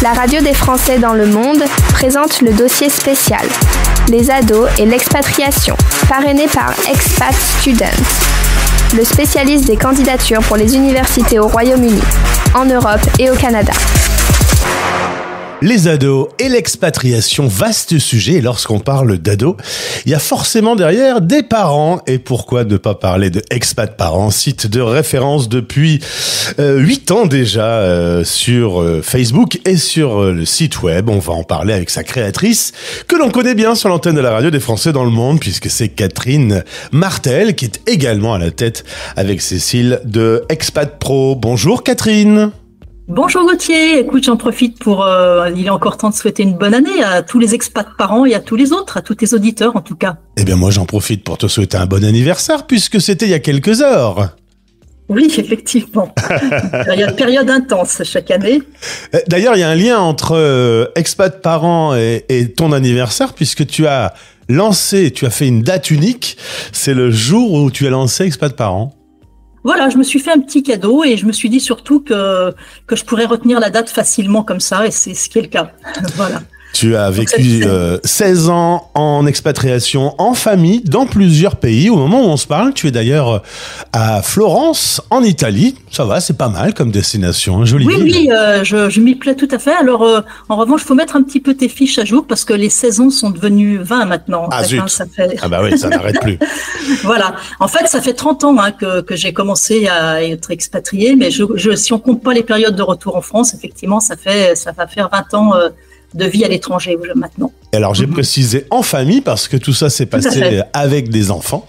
La radio des Français dans le monde présente le dossier spécial Les ados et l'expatriation, parrainé par Expat Students, le spécialiste des candidatures pour les universités au Royaume-Uni, en Europe et au Canada. Les ados et l'expatriation, vaste sujet. Et lorsqu'on parle d'ados, il y a forcément derrière des parents. Et pourquoi ne pas parler de Expat Parents, site de référence depuis 8 ans déjà sur Facebook et sur le site web. On va en parler avec sa créatrice, que l'on connaît bien sur l'antenne de la radio des Français dans le monde, puisque c'est Catherine Martel, qui est également à la tête avec Cécile de Expat Pro. Bonjour Catherine. Bonjour Gauthier, écoute, j'en profite pour, il est encore temps de souhaiter une bonne année à tous les expats parents et à tous les autres, à tous tes auditeurs en tout cas. Eh bien moi j'en profite pour te souhaiter un bon anniversaire puisque c'était il y a quelques heures. Oui, effectivement. Période intense chaque année. D'ailleurs, il y a un lien entre expat parents et ton anniversaire puisque tu as fait une date unique, c'est le jour où tu as lancé Expat Parents. Voilà, je me suis fait un petit cadeau et je me suis dit surtout que je pourrais retenir la date facilement comme ça et c'est ce qui est le cas. Voilà. Tu as vécu 16 ans en expatriation, en famille, dans plusieurs pays. Au moment où on se parle, tu es d'ailleurs à Florence, en Italie. Ça va, c'est pas mal comme destination, hein, jolie ville. Oui, je m'y plais tout à fait. Alors, en revanche, il faut mettre un petit peu tes fiches à jour parce que les 16 ans sont devenus 20 maintenant. Ah zut, ça fait... Ah bah oui, ça n'arrête plus. Voilà. En fait, ça fait 30 ans que j'ai commencé à être expatriée, mais si on compte pas les périodes de retour en France, effectivement, ça va faire 20 ans de vie à l'étranger maintenant. Alors j'ai précisé en famille parce que tout ça s'est passé avec des enfants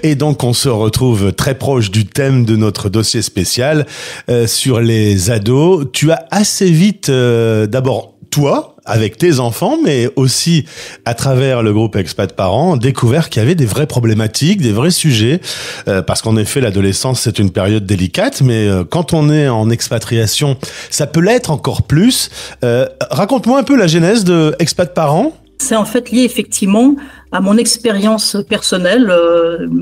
et donc on se retrouve très proche du thème de notre dossier spécial sur les ados. Tu as assez vite d'abord toi avec tes enfants, mais aussi à travers le groupe Expat Parents, découvert qu'il y avait des vraies problématiques, des vrais sujets, parce qu'en effet, l'adolescence, c'est une période délicate, mais quand on est en expatriation, ça peut l'être encore plus. Raconte-moi un peu la genèse de Expat Parents. C'est en fait lié effectivement à mon expérience personnelle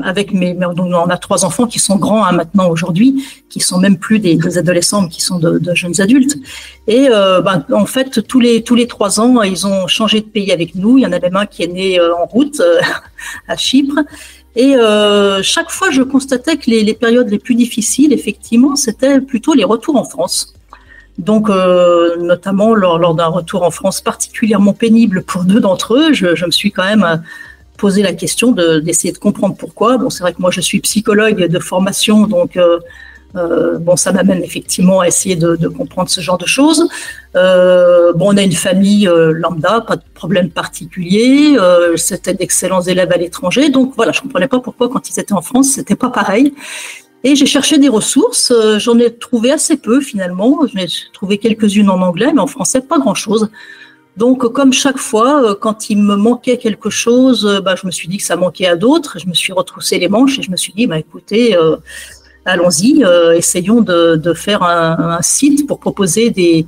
avec on a 3 enfants qui sont grands maintenant aujourd'hui, qui sont même plus des adolescents, mais qui sont de jeunes adultes. Et en fait, tous les 3 ans, ils ont changé de pays avec nous. Il y en a même un qui est né en route à Chypre. Et chaque fois, je constatais que les périodes les plus difficiles, effectivement, c'était plutôt les retours en France. Donc, notamment lors d'un retour en France particulièrement pénible pour 2 d'entre eux, je me suis quand même posé la question d'essayer de comprendre pourquoi. Bon, c'est vrai que moi, je suis psychologue de formation, donc ça m'amène effectivement à essayer de comprendre ce genre de choses. On a une famille lambda, pas de problème particulier. C'était d'excellents élèves à l'étranger, donc voilà, je comprenais pas pourquoi quand ils étaient en France, c'était pas pareil. Et j'ai cherché des ressources, j'en ai trouvé assez peu finalement, j'en ai trouvé quelques-unes en anglais, mais en français pas grand-chose. Donc comme chaque fois, quand il me manquait quelque chose, je me suis dit que ça manquait à d'autres, je me suis retroussé les manches et je me suis dit, écoutez, allons-y, essayons de faire un site pour proposer des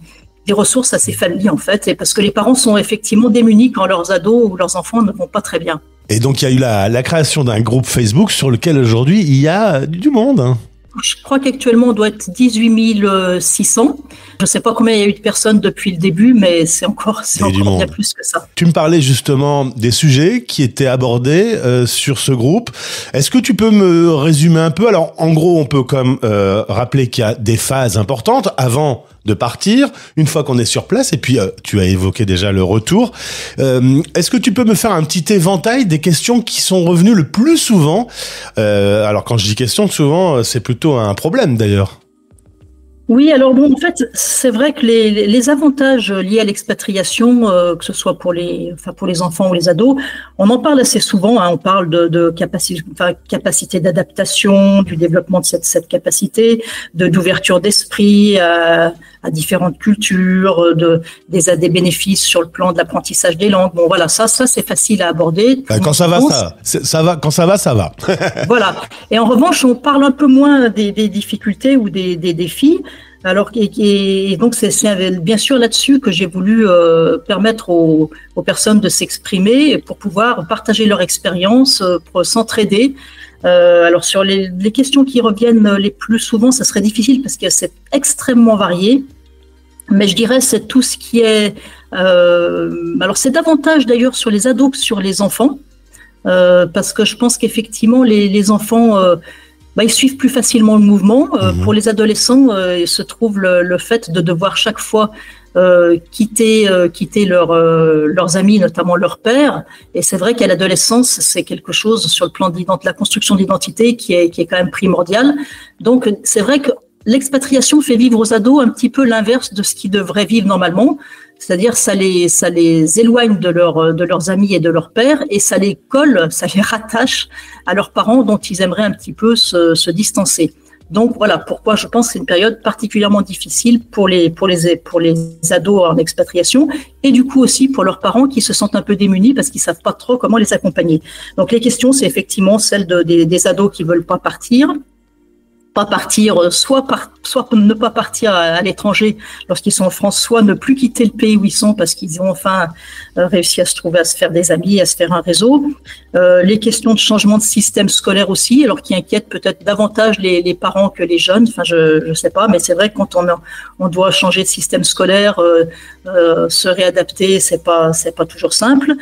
ressources à ces familles en fait, et parce que les parents sont effectivement démunis quand leurs ados ou leurs enfants ne vont pas très bien. Et donc, il y a eu la création d'un groupe Facebook sur lequel aujourd'hui, il y a du monde. Hein. Je crois qu'actuellement, on doit être 18 600. Je ne sais pas combien il y a eu de personnes depuis le début, mais c'est encore bien plus que ça. Tu me parlais justement des sujets qui étaient abordés sur ce groupe. Est-ce que tu peux me résumer un peu ? Alors, en gros, on peut comme rappeler qu'il y a des phases importantes avant de partir, une fois qu'on est sur place, et puis tu as évoqué déjà le retour. Est-ce que tu peux me faire un petit éventail des questions qui sont revenues le plus souvent ? Alors quand je dis questions, souvent c'est plutôt un problème d'ailleurs. Oui, alors en fait, c'est vrai que les avantages liés à l'expatriation, que ce soit pour les enfants ou les ados, on en parle assez souvent. On parle de capacité d'adaptation, du développement de cette capacité, d'ouverture d'esprit à différentes cultures, des bénéfices sur le plan de l'apprentissage des langues. Bon, voilà, ça c'est facile à aborder. Quand ça va, ça va. Quand ça va, ça va. Voilà. Et en revanche, on parle un peu moins des difficultés ou des défis. Alors, et donc c'est bien sûr là-dessus que j'ai voulu permettre aux personnes de s'exprimer pour pouvoir partager leur expérience, pour s'entraider. Alors sur les questions qui reviennent les plus souvent, ça serait difficile parce que c'est extrêmement varié. Mais je dirais c'est tout ce qui est... alors c'est davantage d'ailleurs sur les ados que sur les enfants, parce que je pense qu'effectivement les enfants... ils suivent plus facilement le mouvement. Pour les adolescents, il se trouve le fait de devoir chaque fois quitter leurs amis, notamment leur père. Et c'est vrai qu'à l'adolescence, c'est quelque chose sur le plan de la construction d'identité qui est quand même primordial. Donc, c'est vrai que l'expatriation fait vivre aux ados un petit peu l'inverse de ce qu'ils devraient vivre normalement. C'est-à-dire, ça les éloigne de leurs amis et de leur père, et ça les colle, ça les rattache à leurs parents dont ils aimeraient un petit peu se distancer. Donc voilà pourquoi je pense que c'est une période particulièrement difficile pour les ados en expatriation, et du coup aussi pour leurs parents qui se sentent un peu démunis parce qu'ils savent pas trop comment les accompagner. Donc les questions, c'est effectivement celles des ados qui veulent pas partir, soit ne pas partir à l'étranger lorsqu'ils sont en France, soit ne plus quitter le pays où ils sont parce qu'ils ont enfin réussi à se faire des amis, à se faire un réseau. Les questions de changement de système scolaire aussi, alors qui inquiètent peut-être davantage les parents que les jeunes. Enfin, je sais pas, mais c'est vrai que quand on doit changer de système scolaire, se réadapter, c'est pas toujours simple.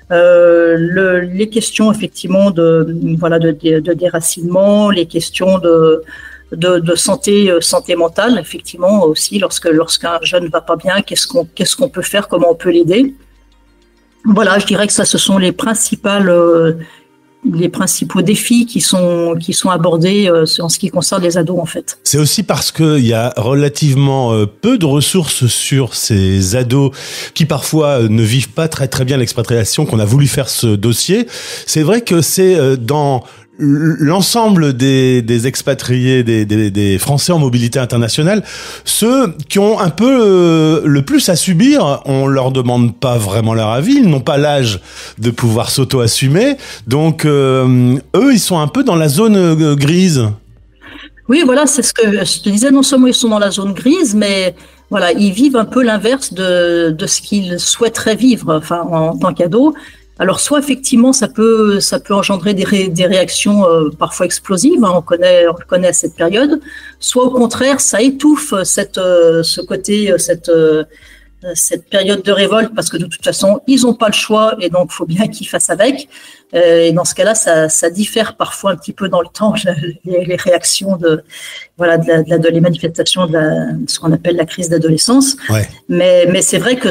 Les questions effectivement de déracinement, les questions de santé mentale, effectivement aussi, lorsqu'un jeune ne va pas bien, qu'est-ce qu'on peut faire, comment on peut l'aider. Voilà, je dirais que ça, ce sont les principaux défis qui sont abordés en ce qui concerne les ados, en fait. C'est aussi parce qu'il y a relativement peu de ressources sur ces ados qui parfois ne vivent pas très très bien l'expatriation qu'on a voulu faire ce dossier. C'est vrai que c'est dans l'ensemble des expatriés, des Français en mobilité internationale, ceux qui ont un peu le plus à subir, on leur demande pas vraiment leur avis, ils n'ont pas l'âge de pouvoir s'auto-assumer, donc eux, ils sont un peu dans la zone grise. Oui, voilà, c'est ce que je te disais, non seulement ils sont dans la zone grise, mais voilà, ils vivent un peu l'inverse de ce qu'ils souhaiteraient vivre, enfin, en tant qu'ados. Alors, soit effectivement, ça peut engendrer des réactions parfois explosives, hein, on le connaît à cette période, soit au contraire, ça étouffe cette période de révolte, parce que de toute façon, ils n'ont pas le choix, et donc il faut bien qu'ils fassent avec. Et dans ce cas-là, ça diffère parfois un petit peu dans le temps, les réactions les manifestations de ce qu'on appelle la crise d'adolescence. Ouais. Mais c'est vrai que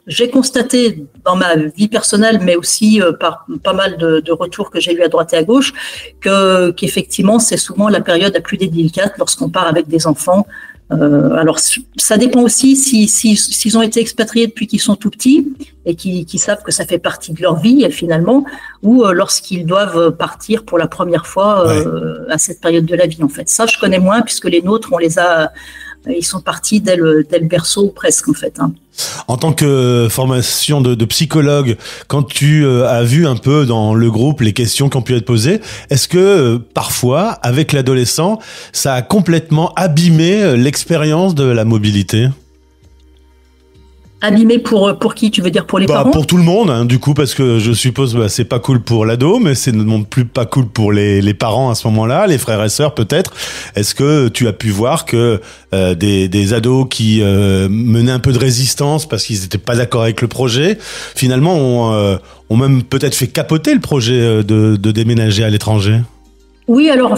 j'ai constaté dans ma vie personnelle, mais aussi par pas mal de retours que j'ai eu à droite et à gauche, qu'effectivement, c'est souvent la période la plus délicate lorsqu'on part avec des enfants. Alors, ça dépend aussi s'ils ont été expatriés depuis qu'ils sont tout petits et qui savent que ça fait partie de leur vie finalement, ou lorsqu'ils doivent partir pour la première fois à cette période de la vie, en fait. Ça, je connais moins, puisque les nôtres, ils sont partis dès le berceau presque, en fait, hein. En tant que formation de psychologue, quand tu as vu un peu dans le groupe les questions qui ont pu être posées, est-ce que parfois, avec l'adolescent, ça a complètement abîmé l'expérience de la mobilité ? Abîmé pour qui? Tu veux dire pour les parents? Pour tout le monde, hein, du coup, parce que je suppose c'est pas cool pour l'ado, mais c'est non plus pas cool pour les parents à ce moment-là, les frères et sœurs peut-être. Est-ce que tu as pu voir que des ados qui menaient un peu de résistance parce qu'ils n'étaient pas d'accord avec le projet, finalement ont même peut-être fait capoter le projet de déménager à l'étranger? Oui, alors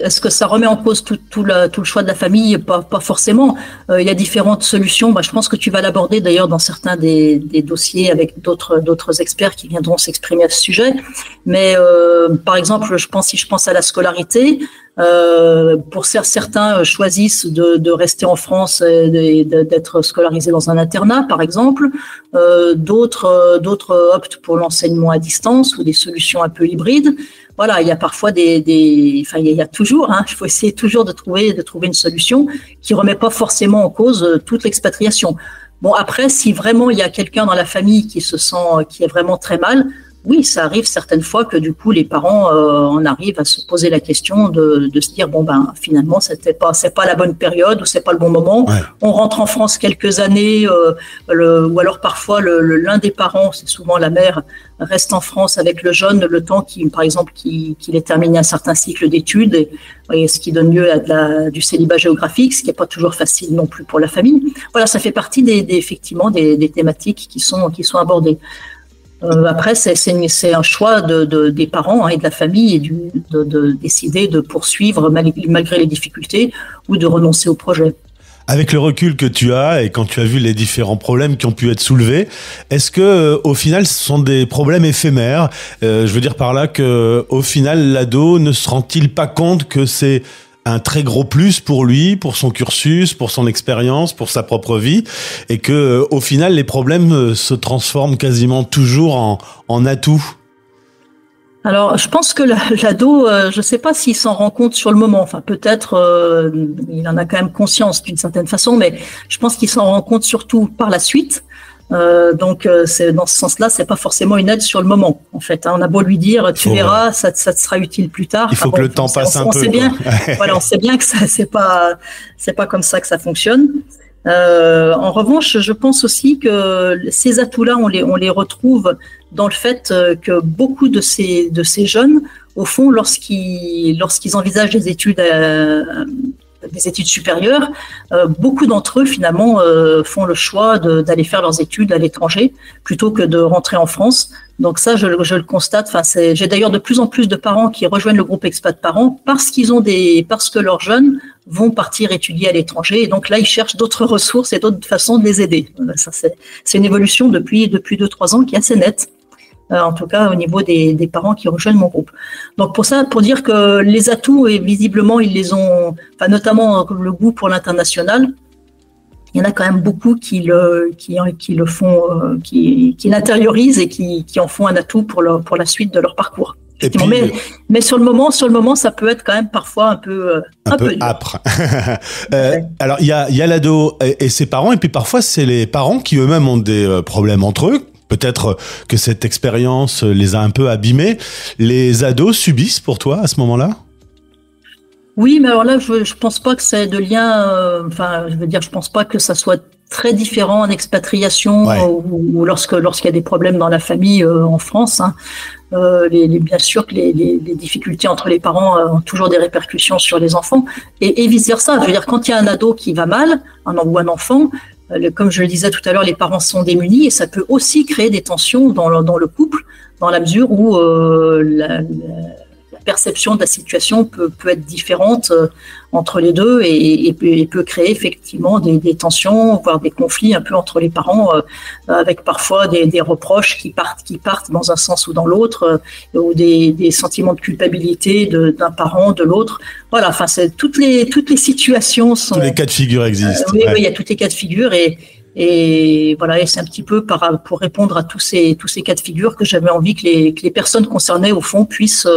est-ce que ça remet en cause tout le choix de la famille? Pas forcément. Il y a différentes solutions. Je pense que tu vas l'aborder d'ailleurs dans certains des dossiers avec d'autres experts qui viendront s'exprimer à ce sujet. Mais par exemple, si je pense à la scolarité, pour certains choisissent de rester en France et d'être scolarisés dans un internat, par exemple. D'autres optent pour l'enseignement à distance ou des solutions un peu hybrides. Voilà, il y a parfois il y a toujours, il faut essayer toujours de trouver une solution qui remet pas forcément en cause toute l'expatriation. Bon, après, si vraiment il y a quelqu'un dans la famille qui est vraiment très mal, oui, ça arrive certaines fois que du coup les parents en arrivent à se poser la question de se dire bon ben finalement c'est pas la bonne période ou c'est pas le bon moment. Ouais. On rentre en France quelques années, ou alors parfois l'un des parents, c'est souvent la mère, reste en France avec le jeune le temps par exemple qu'il ait terminé un certain cycle d'études, et ce qui donne lieu à du célibat géographique, ce qui n'est pas toujours facile non plus pour la famille. Voilà, ça fait partie effectivement des thématiques qui sont abordées. Après, c'est un choix des parents et de la famille de décider de poursuivre malgré les difficultés ou de renoncer au projet. Avec le recul que tu as et quand tu as vu les différents problèmes qui ont pu être soulevés, est-ce que au final ce sont des problèmes éphémères? Je veux dire par là que au final l'ado ne se rend-il pas compte que c'est un très gros plus pour lui, pour son cursus, pour son expérience, pour sa propre vie, et que au final les problèmes se transforment quasiment toujours en atouts? Alors, je pense que l'ado, je ne sais pas s'il s'en rend compte sur le moment. Enfin, peut-être il en a quand même conscience d'une certaine façon, mais je pense qu'il s'en rend compte surtout par la suite. Donc, c'est dans ce sens-là, c'est pas forcément une aide sur le moment. En fait, hein. On a beau lui dire, tu verras, ça te sera utile plus tard. Il faut que le temps passe un peu. Sait bien, voilà, on sait bien que ça, c'est pas comme ça que ça fonctionne. En revanche, je pense aussi que ces atouts-là, on les retrouve dans le fait que beaucoup de ces jeunes, au fond, lorsqu'ils envisagent des études supérieures, beaucoup d'entre eux finalement font le choix d'aller faire leurs études à l'étranger plutôt que de rentrer en France. Donc ça, je le constate. Enfin, j'ai d'ailleurs de plus en plus de parents qui rejoignent le groupe Expat Parents parce que leurs jeunes vont partir étudier à l'étranger. Et donc là, ils cherchent d'autres ressources et d'autres façons de les aider. Ça, c'est une évolution depuis 2-3 ans qui est assez nette. En tout cas au niveau des parents qui rejoignent mon groupe. Donc pour dire que les atouts, et visiblement ils les ont, enfin notamment le goût pour l'international, il y en a quand même beaucoup qui le font, qui l'intériorisent et qui en font un atout pour la suite de leur parcours. Et puis, mais sur le moment, ça peut être quand même parfois un peu âpre. Alors il y a l'ado et ses parents, et puis parfois c'est les parents qui eux-mêmes ont des problèmes entre eux. Peut-être que cette expérience les a un peu abîmés. Les ados subissent pour toi à ce moment-là? Oui, mais alors là, je pense pas que ça ait de lien. Je pense pas que ça soit très différent en expatriation, ouais, ou lorsqu'il y a des problèmes dans la famille en France. Hein. Bien sûr que les difficultés entre les parents ont toujours des répercussions sur les enfants, et vice versa. Je veux dire, quand il y a un ado qui va mal, ou un enfant, comme je le disais tout à l'heure, les parents sont démunis, et ça peut aussi créer des tensions dans le couple, dans la mesure où la perception de la situation peut être différente entre les deux, et peut créer effectivement des tensions, voire des conflits un peu entre les parents, avec parfois des reproches qui partent dans un sens ou dans l'autre, ou des sentiments de culpabilité d'un parent, de l'autre. Voilà, enfin, toutes les situations sont... Tous les cas de figure existent. Oui, il y a tous les cas de figure, et voilà, et c'est un petit peu pour répondre à tous ces cas de figure que j'avais envie que les personnes concernées au fond puissent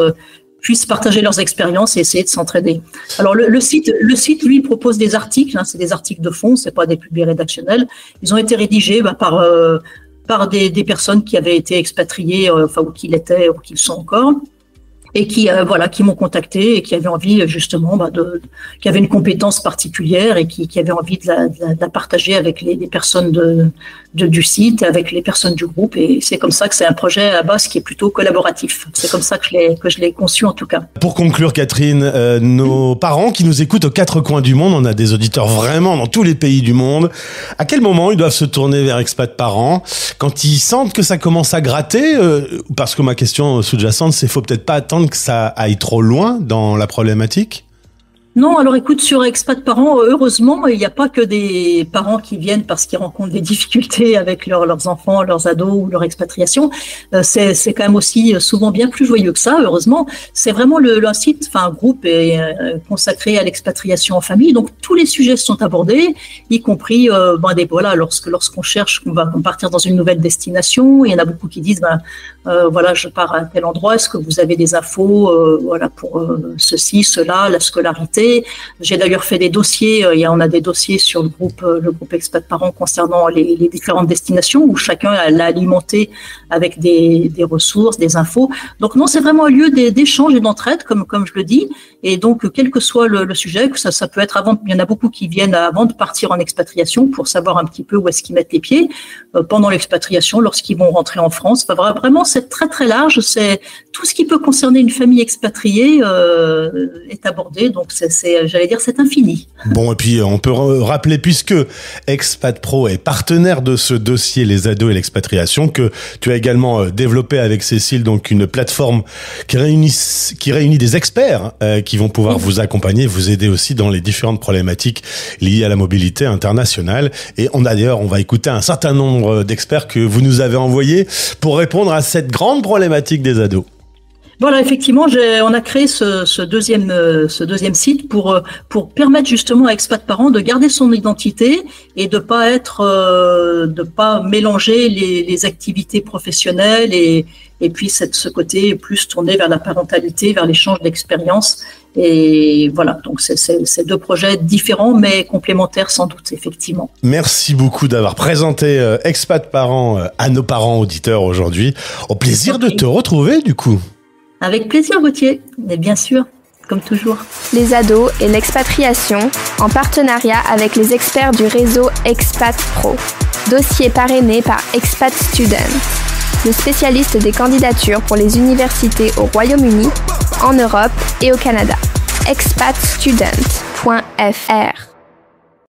partager leurs expériences et essayer de s'entraider. Alors le site lui propose des articles, hein, c'est des articles de fond, c'est pas des publics rédactionnels. Ils ont été rédigés par des personnes qui avaient été expatriées, ou qui l'étaient ou qui le sont encore, et qui m'ont contacté et qui avaient envie justement qui avaient une compétence particulière et qui avaient envie de la partager avec les personnes du site, avec les personnes du groupe, et c'est comme ça que c'est un projet à base qui est plutôt collaboratif. C'est comme ça que je l'ai conçu en tout cas. Pour conclure, Catherine, nos parents qui nous écoutent aux quatre coins du monde, on a des auditeurs vraiment dans tous les pays du monde. À quel moment ils doivent se tourner vers Expat Parents? Quand ils sentent que ça commence à gratter, parce que ma question sous-jacente, c'est faut peut-être pas attendre que ça aille trop loin dans la problématique? Non, alors écoute, sur Expat Parents, heureusement, il n'y a pas que des parents qui viennent parce qu'ils rencontrent des difficultés avec leurs enfants, leurs ados ou leur expatriation. C'est quand même aussi souvent bien plus joyeux que ça, heureusement. C'est vraiment un site, un groupe consacré à l'expatriation en famille. Donc tous les sujets sont abordés, y compris lorsqu'on cherche, qu'on va partir dans une nouvelle destination. Il y en a beaucoup qui disent je pars à tel endroit, est-ce que vous avez des infos pour ceci, cela, la scolarité, avancé. J'ai d'ailleurs fait des dossiers, on a des dossiers sur le groupe Expat Parents concernant les différentes destinations où chacun l'a alimenté avec des ressources, des infos. Donc non, c'est vraiment un lieu d'échange et d'entraide, comme je le dis. Et donc, quel que soit le sujet, que ça peut être il y en a beaucoup qui viennent avant de partir en expatriation pour savoir un petit peu où est-ce qu'ils mettent les pieds, pendant l'expatriation, lorsqu'ils vont rentrer en France. Enfin, vraiment, c'est très très large. C'est tout ce qui peut concerner une famille expatriée est abordé. Donc, j'allais dire, c'est infini. Bon, et puis on peut rappeler, puisque Expat Pro est partenaire de ce dossier Les ados et l'expatriation, que tu as également développé avec Cécile donc une plateforme qui réunit des experts qui vont pouvoir vous accompagner, vous aider aussi dans les différentes problématiques liées à la mobilité internationale. Et on va écouter un certain nombre d'experts que vous nous avez envoyés pour répondre à cette grande problématique des ados. Voilà, effectivement, on a créé ce deuxième site pour permettre justement à Expat Parents de garder son identité et de pas mélanger les activités professionnelles et puis ce côté plus tourné vers la parentalité, vers l'échange d'expériences. Et voilà, donc c'est deux projets différents mais complémentaires sans doute, effectivement. Merci beaucoup d'avoir présenté Expat Parents à nos parents auditeurs aujourd'hui. Au plaisir de te retrouver du coup. Avec plaisir, Gauthier, mais bien sûr, comme toujours. Les ados et l'expatriation, en partenariat avec les experts du réseau Expat Pro. Dossier parrainé par Expat Students, le spécialiste des candidatures pour les universités au Royaume-Uni, en Europe et au Canada. expatstudent.fr